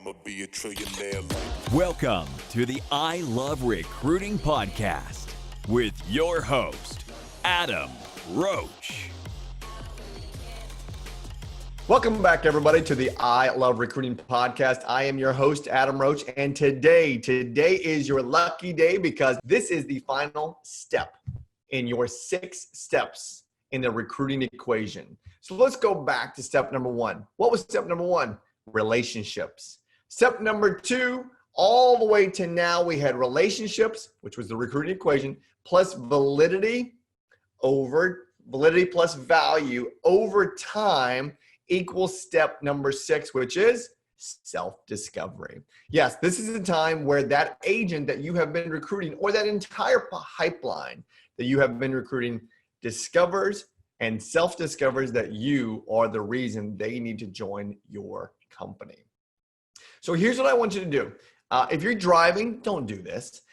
I'ma be a trillionaire. Welcome to the I Love Recruiting podcast with your host, Adam Roach. Welcome back, everybody, to the I Love Recruiting podcast. I am your host, Adam Roach, and today is your lucky day because this is the final step in your 6 steps in the recruiting equation. So let's go back to step number 1. What was step number 1? Relationships. Step number 2, all the way to now, we had relationships, which was the recruiting equation, plus validity plus value over time equals step number 6, which is self-discovery. Yes, this is the time where that agent that you have been recruiting or that entire pipeline that you have been recruiting discovers and self-discovers that you are the reason they need to join your company. So here's what I want you to do. If you're driving, don't do this.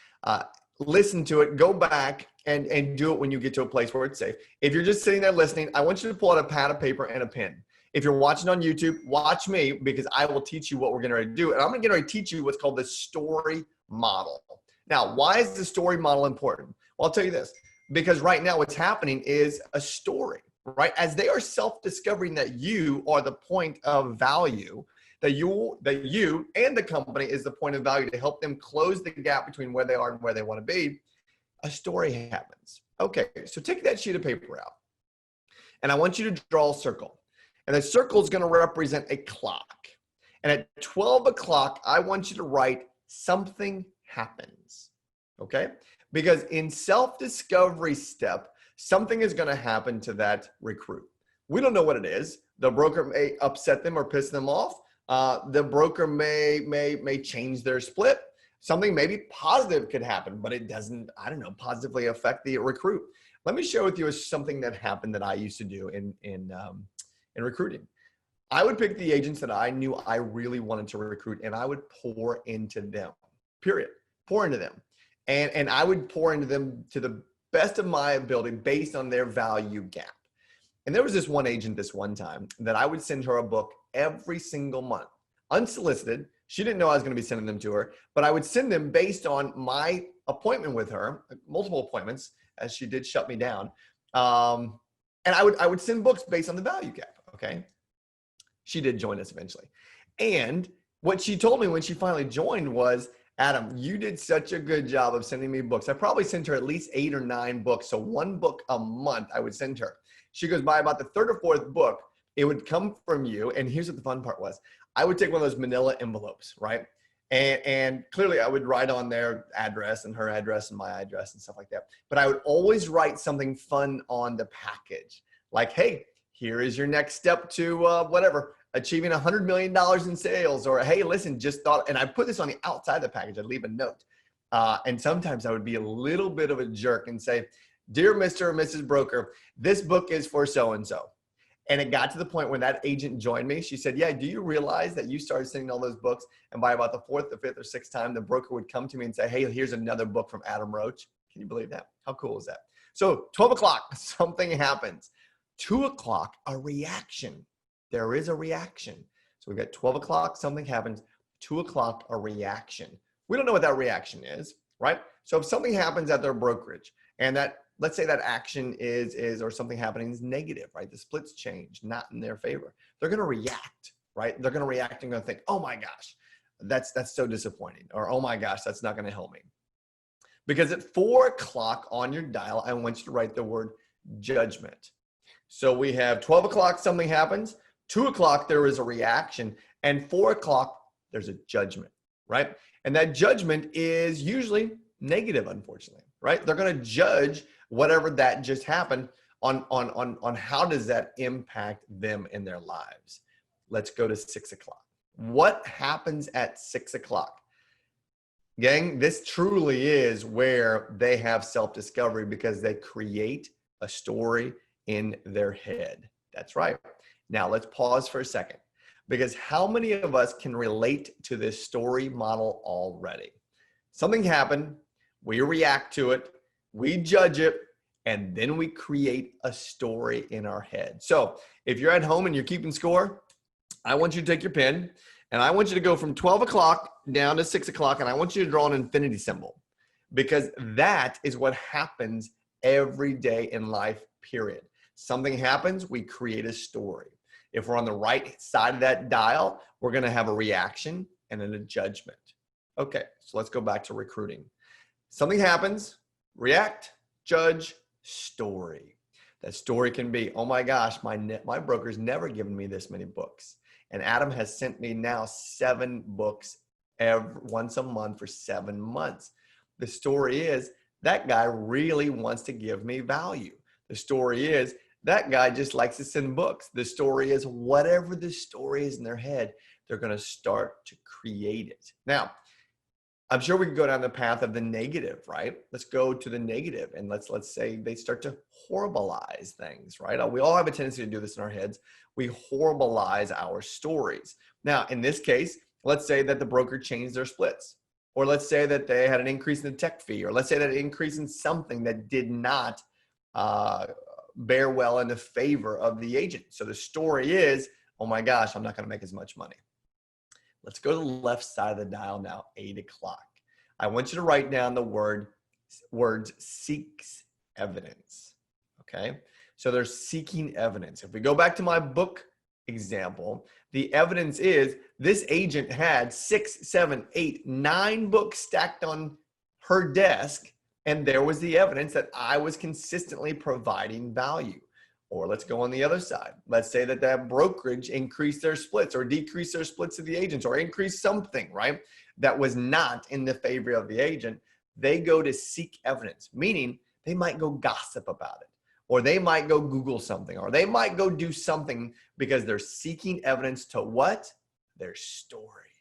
Listen to it, go back and do it when you get to a place where it's safe. If you're just sitting there listening, I want you to pull out a pad of paper and a pen. If you're watching on YouTube, watch me because I will teach you what we're going to do. And I'm going to teach you what's called the story model. Now, why is the story model important? Well, I'll tell you this. Because right now what's happening is a story, right? As they are self-discovering that you are the point of value, that you and the company is the point of value to help them close the gap between where they are and where they want to be, a story happens. Okay, so take that sheet of paper out. And I want you to draw a circle. And the circle is going to represent a clock. And at 12 o'clock, I want you to write something happens. Okay? Because in self-discovery step, something is going to happen to that recruit. We don't know what it is. The broker may upset them or piss them off. The broker may change their split. Something maybe positive could happen, but it doesn't, positively affect the recruit. Let me share with you something that happened that I used to do in recruiting. I would pick the agents that I knew I really wanted to recruit, and I would pour into them, period. Pour into them. And I would pour into them to the best of my ability based on their value gap. And there was this one agent this one time that I would send her a book every single month, unsolicited. She didn't know I was going to be sending them to her, but I would send them based on my appointment with her, multiple appointments, as she did shut me down. And I would send books based on the value gap. Okay. She did join us eventually. And what she told me when she finally joined was, Adam, you did such a good job of sending me books. I probably sent her at least 8 or 9 books. So 1 book a month I would send her. She goes, by about the 3rd or 4th book, it would come from you. And here's what the fun part was. I would take one of those manila envelopes, right? And clearly I would write on their address and her address and my address and stuff like that. But I would always write something fun on the package. Like, hey, here is your next step to achieving $100 million in sales, or hey, listen, just thought, and I put this on the outside of the package. I'd leave a note. And sometimes I would be a little bit of a jerk and say, dear Mr. or Mrs. Broker, this book is for so-and-so. And it got to the point when that agent joined me. She said, yeah, do you realize that you started sending all those books? And by about the 4th, the 5th, or 6th time, the broker would come to me and say, hey, here's another book from Adam Roach. Can you believe that? How cool is that? So 12 o'clock, something happens. 2 o'clock, a reaction. There is a reaction. So we've got 12 o'clock, something happens. 2 o'clock, a reaction. We don't know what that reaction is, right? So if something happens at their brokerage and that, let's say that action is or something happening is negative, right? The splits change, not in their favor. They're going to react, right? They're going to react and going to think, oh my gosh, that's so disappointing. Or, oh my gosh, that's not going to help me. Because at 4 o'clock on your dial, I want you to write the word judgment. So we have 12 o'clock, something happens. 2 o'clock, there is a reaction. And 4 o'clock, there's a judgment, right? And that judgment is usually negative, unfortunately, right? They're going to judge whatever that just happened on how does that impact them in their lives. Let's go to 6 o'clock. What happens at 6 o'clock? Gang, this truly is where they have self-discovery because they create a story in their head. That's right. Now let's pause for a second, because how many of us can relate to this story model already? Something happened, we react to it, we judge it, and then we create a story in our head. So if you're at home and you're keeping score, I want you to take your pen And I want you to go from 12 o'clock down to 6 o'clock, and I want you to draw an infinity symbol, because that is what happens every day in life, period. Something happens, we create a story. If we're on the right side of that dial, we're going to have a reaction and then a judgment. Okay, so let's go back to recruiting. Something happens, react, judge, story. That story can be, oh my gosh, my broker's never given me this many books. And Adam has sent me now 7 books once a month for 7 months. The story is, that guy really wants to give me value. The story is, that guy just likes to send books. The story is, whatever the story is in their head, they're going to start to create it. Now, I'm sure we can go down the path of the negative, right? Let's go to the negative, and let's say they start to horribilize things, right? We all have a tendency to do this in our heads. We horribilize our stories. Now, in this case, let's say that the broker changed their splits, or let's say that they had an increase in the tech fee, or let's say that an increase in something that did not bear well in the favor of the agent. So the story is, oh my gosh, I'm not going to make as much money. Let's go to the left side of the dial now, 8 o'clock. I want you to write down the words seeks evidence, okay? So they're seeking evidence. If we go back to my book example, the evidence is this agent had 6, 7, 8, 9 books stacked on her desk, and there was the evidence that I was consistently providing value. Or let's go on the other side. Let's say that that brokerage increased their splits or decreased their splits of the agents or increased something, right, that was not in the favor of the agent. They go to seek evidence, meaning they might go gossip about it, or they might go Google something, or they might go do something because they're seeking evidence to what? Their story,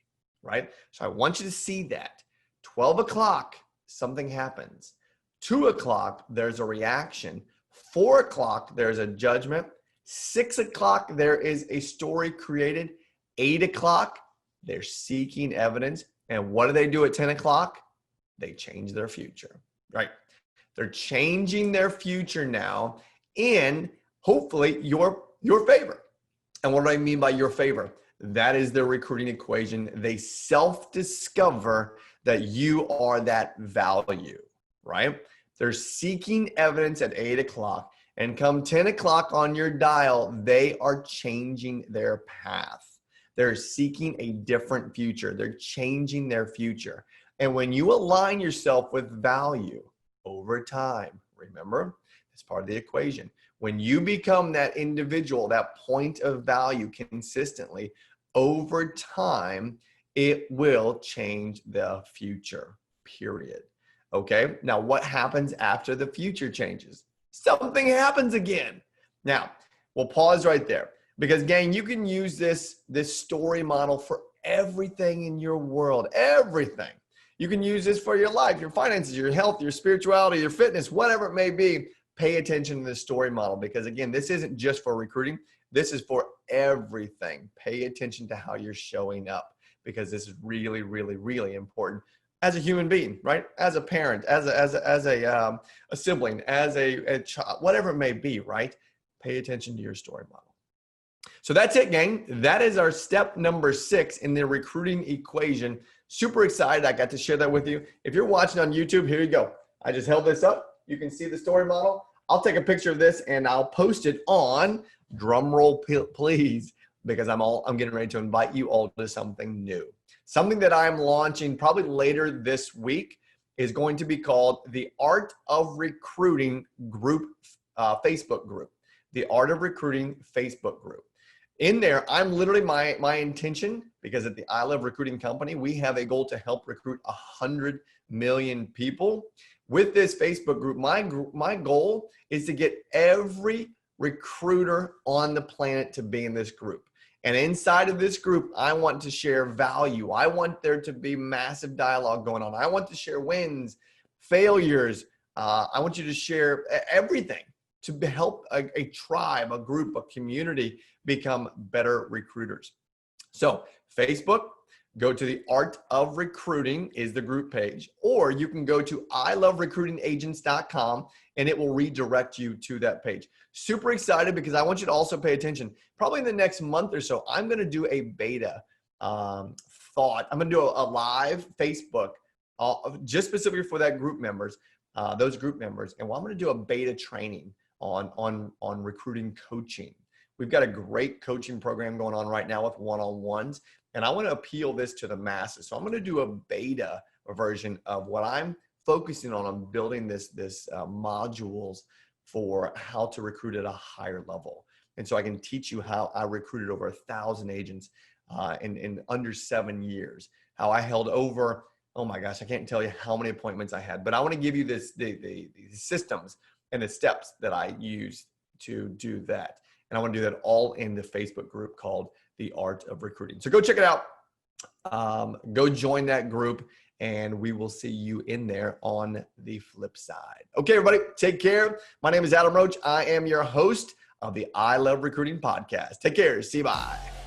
right? So I want you to see that. 12 o'clock, something happens. 2 o'clock, there's a reaction. 4 o'clock, there's a judgment. 6 o'clock, there is a story created. 8 o'clock, they're seeking evidence. And what do they do at 10 o'clock? They change their future, right? They're changing their future now in hopefully your favor. And what do I mean by your favor? That is their recruiting equation. They self-discover that you are that value, right? They're seeking evidence at 8 o'clock, and come 10 o'clock on your dial, they are changing their path. They're seeking a different future. They're changing their future. And when you align yourself with value over time, remember, it's part of the equation. When you become that individual, that point of value consistently over time, it will change the future, period. Okay, now what happens after the future changes? Something happens again. Now, we'll pause right there because, gang, you can use this story model for everything in your world, everything. You can use this for your life, your finances, your health, your spirituality, your fitness, whatever it may be. Pay attention to the story model because, again, this isn't just for recruiting. This is for everything. Pay attention to how you're showing up because this is really, really, really important. As a human being, right? As a parent, as a sibling, as a child, whatever it may be, right? Pay attention to your story model. So that's it, gang. That is our step number 6 in the recruiting equation. Super excited I got to share that with you. If you're watching on YouTube, here you go. I just held this up. You can see the story model. I'll take a picture of this and I'll post it on, drumroll please, because I'm getting ready to invite you all to something new. Something that I'm launching probably later this week is going to be called the Art of Recruiting group, Facebook group. The Art of Recruiting Facebook group. In there, I'm literally my intention, because at the I Love Recruiting company, we have a goal to help recruit 100 million people. With this Facebook group, my goal is to get every recruiter on the planet to be in this group. And inside of this group, I want to share value. I want there to be massive dialogue going on. I want to share wins, failures. I want you to share everything to help a tribe, a group, a community become better recruiters. So Facebook, go to the Art of Recruiting is the group page, or you can go to iloverecruitingagents.com and it will redirect you to that page. Super excited because I want you to also pay attention. Probably in the next month or so, I'm going to do a beta thought. I'm going to do a live Facebook just specifically for that group members, those group members. And I'm going to do a beta training on recruiting coaching. We've got a great coaching program going on right now with one-on-ones, and I want to appeal this to the masses. So I'm going to do a beta version of what I'm focusing on. I'm building this modules for how to recruit at a higher level. And so I can teach you how I recruited over 1,000 agents in under 7 years, how I held over, oh my gosh, I can't tell you how many appointments I had, but I want to give you the systems and the steps that I use to do that. And I want to do that all in the Facebook group called The Art of Recruiting. So go check it out. Go join that group, and we will see you in there on the flip side. Okay, everybody, take care. My name is Adam Roach. I am your host of the I Love Recruiting podcast. Take care. See you. Bye.